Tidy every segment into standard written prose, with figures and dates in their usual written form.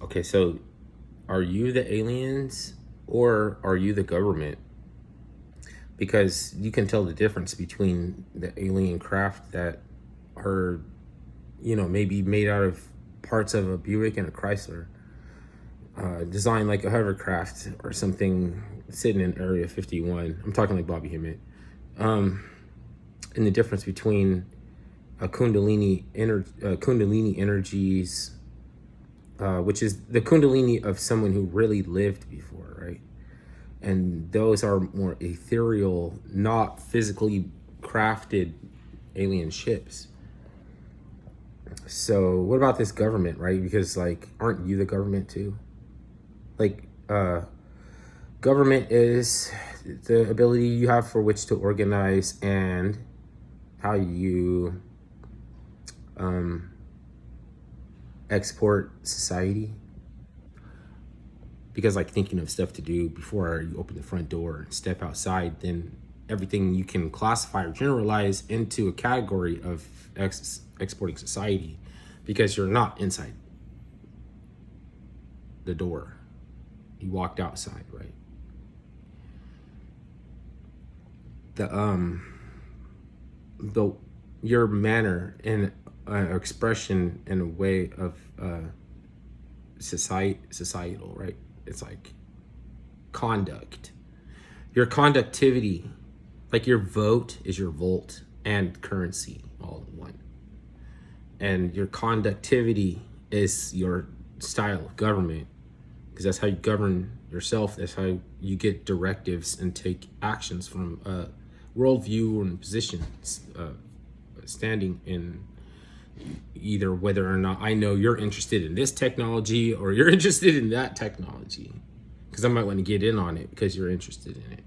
Okay, so are you the aliens or are you the government? Because you can tell the difference between the alien craft that are, maybe made out of parts of a Buick and a Chrysler, designed like a hovercraft or something sitting in Area 51. I'm talking like Bobby Hemmett. And the difference between Kundalini energies, which is the Kundalini of someone who really lived before, right? And those are more ethereal, not physically crafted alien ships. So what about this government, right? Because like, aren't you the government too? Like, government is the ability you have for which to organize and how you export society. Because like thinking of stuff to do before you open the front door and step outside, then everything you can classify or generalize into a category of exporting society, because you're not inside the door. You walked outside, right? The your manner and expression in a way of societal, right? It's like conduct. Your conductivity, like your vote is your volt and currency all in one. And your conductivity is your style of government, because that's how you govern yourself. That's how you get directives and take actions from a worldview and position, standing in either whether or not I know you're interested in this technology or you're interested in that technology, because I might want to get in on it because you're interested in it.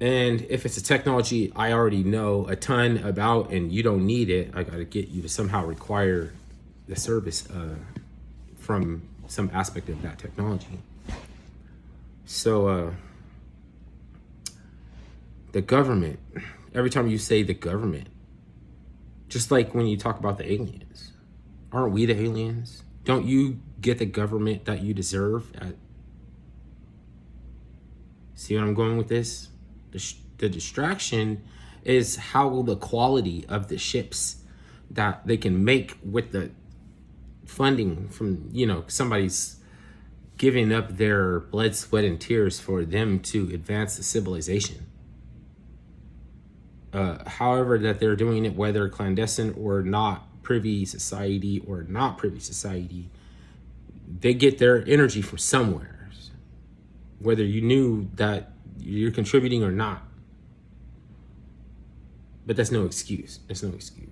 And if it's a technology I already know a ton about and you don't need it, I got to get you to somehow require the service from some aspect of that technology. So the government, every time you say the government, just like when you talk about the aliens, aren't we the aliens? Don't you get the government that you deserve? See what I'm going with this? The distraction is how the quality of the ships that they can make with the funding from, somebody's giving up their blood, sweat, and tears for them to advance the civilization. However that they're doing it, whether clandestine or not, privy society or not privy society, they get their energy from somewhere, whether you knew that you're contributing or not. But that's no excuse. That's no excuse.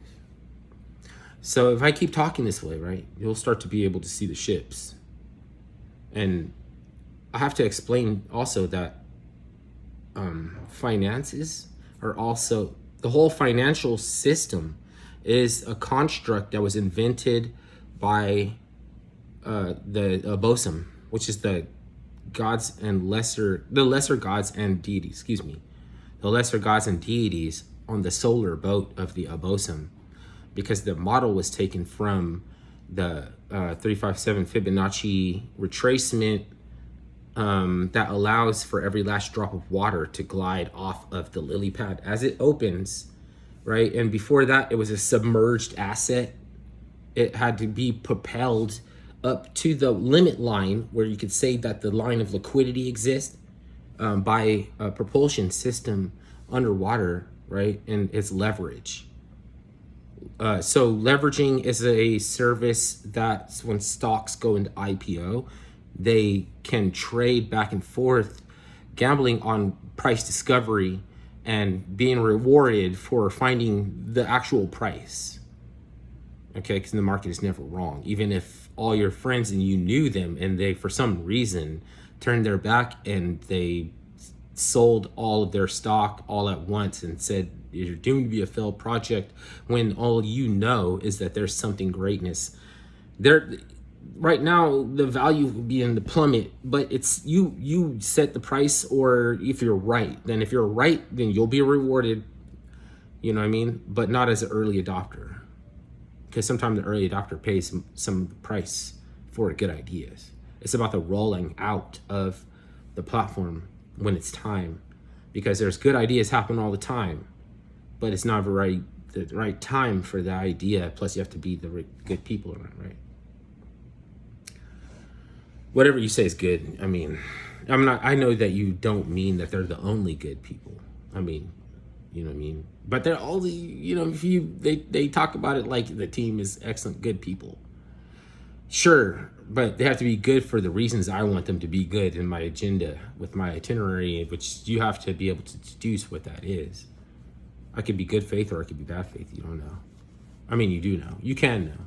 So if I keep talking this way, right, you'll start to be able to see the ships. And I have to explain also that finances are also, the whole financial system is a construct that was invented by the Abosum, which is the lesser gods and deities, the lesser gods and deities on the solar boat of the Abosum, because the model was taken from the 357 Fibonacci retracement that allows for every last drop of water to glide off of the lily pad as it opens, right? And before that, it was a submerged asset. It had to be propelled up to the limit line where you could say that the line of liquidity exists by a propulsion system underwater, right? And it's leverage. So leveraging is a service that when stocks go into IPO, they can trade back and forth, gambling on price discovery and being rewarded for finding the actual price. Okay, because the market is never wrong. Even if all your friends and you knew them and they, for some reason, turned their back and they sold all of their stock all at once and said, you're doomed to be a failed project, when all you know is that there's something greatness there. Right now, the value would be in the plummet, but it's you set the price, or if you're right, then if you're right, then you'll be rewarded, you know what I mean? But not as an early adopter, because sometimes the early adopter pays some of the price for good ideas. It's about the rolling out of the platform when it's time, because there's good ideas happen all the time, but it's not the right time for the idea. Plus, you have to be the good people around, right? Whatever you say is good. I mean, I know that you don't mean that they're the only good people. I mean, you know what I mean? But they're all the, they talk about it like the team is excellent, good people. Sure, but they have to be good for the reasons I want them to be good in my agenda with my itinerary, which you have to be able to deduce what that is. I could be good faith or I could be bad faith. You don't know. I mean, you do know. You can know.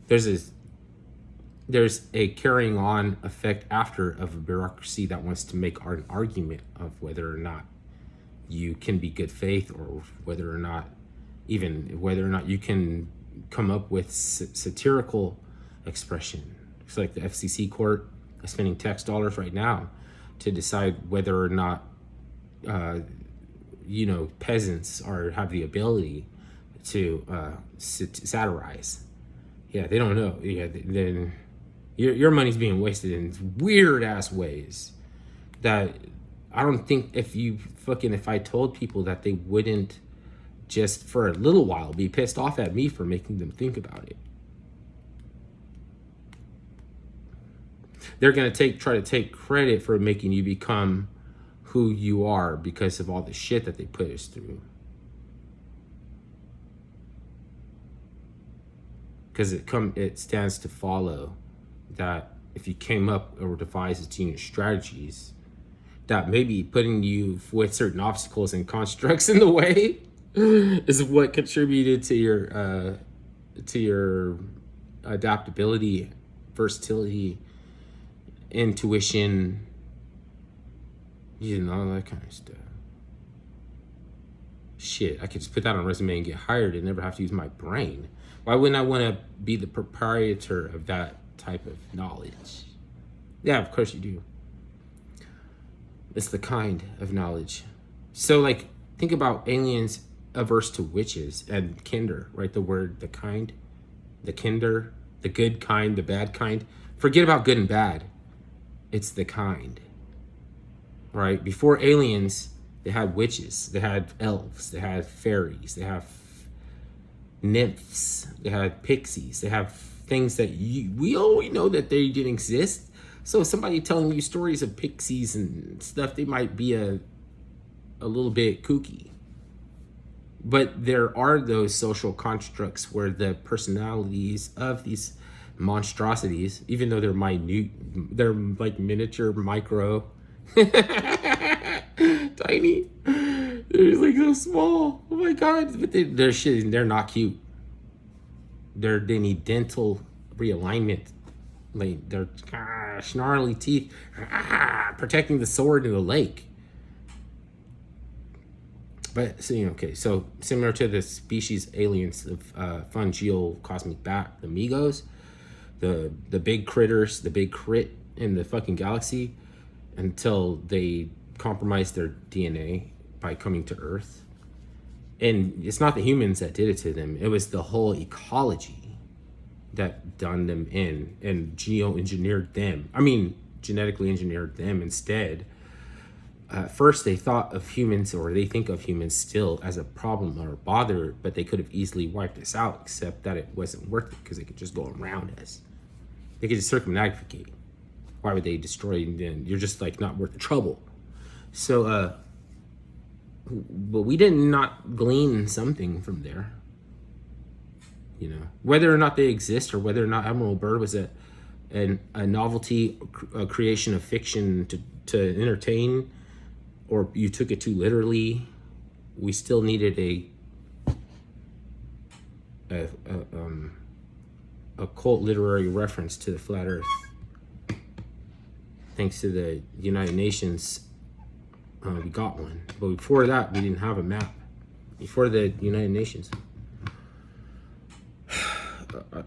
There's a carrying on effect after of a bureaucracy that wants to make an argument of whether or not you can be good faith, or whether or not you can come up with satirical expression. It's like the FCC court is spending tax dollars right now to decide whether or not peasants have the ability to satirize. Yeah, they don't know. Yeah, then your money's being wasted in weird ass ways that I don't think if I told people that, they wouldn't just for a little while be pissed off at me for making them think about it. They're going to try to take credit for making you become who you are because of all the shit that they put us through. Because it stands to follow that if you came up or devised genius strategies, that maybe putting you with certain obstacles and constructs in the way is what contributed to your adaptability, versatility, intuition, all that kind of stuff. Shit, I could just put that on a resume and get hired and never have to use my brain. Why wouldn't I want to be the proprietor of that type of knowledge? Yeah, of course you do. It's the kind of knowledge. So, think about aliens averse to witches and kinder, right? The word, the kind, the kinder, the good kind, the bad kind. Forget about good and bad. It's the kind, right? Before aliens, they had witches, they had elves, they had fairies, they have nymphs, they had pixies, they have things that we always know that they didn't exist. So somebody telling you stories of pixies and stuff, they might be a little bit kooky. But there are those social constructs where the personalities of these monstrosities, even though they're minute, they're like miniature, micro, tiny. They're so small. Oh my God. But they're not cute. They need dental realignment. They're snarly teeth, protecting the sword in the lake. But so similar to the species aliens of fungeal cosmic bat, the Migos, the big critters, the big crit in the fucking galaxy, until they compromised their DNA by coming to Earth. And it's not the humans that did it to them; it was the whole ecology that done them in and genetically engineered them instead. First, they thought of humans, or they think of humans still, as a problem or a bother, but they could have easily wiped us out, except that it wasn't worth it because they could just go around us. They could just circumnavigate. Why would they destroy you then? You're just not worth the trouble. So, but we did not glean something from there. Whether or not they exist, or whether or not Admiral Byrd was a novelty, a creation of fiction to entertain, or you took it too literally, we still needed a cult literary reference to the flat Earth. Thanks to the United Nations, we got one. But before that, we didn't have a map. Before the United Nations,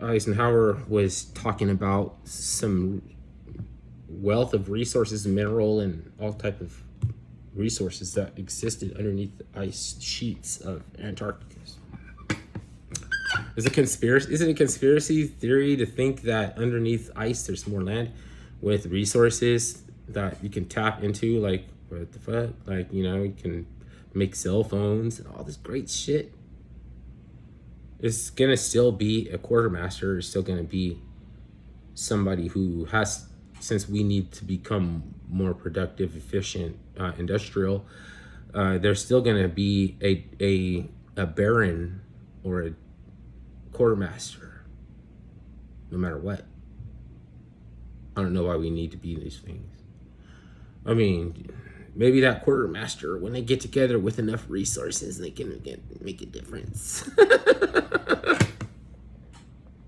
Eisenhower was talking about some wealth of resources, mineral and all type of resources that existed underneath the ice sheets of Antarctica. Is it conspiracy? Is it a conspiracy theory to think that underneath ice there's more land with resources that you can tap into? Like, what the fuck? Like, you know, you can make cell phones and all this great shit. It's gonna still be a quartermaster. It's still gonna be somebody who has, since we need to become more productive, efficient, industrial. There's still gonna be a baron or a quartermaster, no matter what. I don't know why we need to be these things. I mean, maybe that quartermaster, when they get together with enough resources, they can make a difference.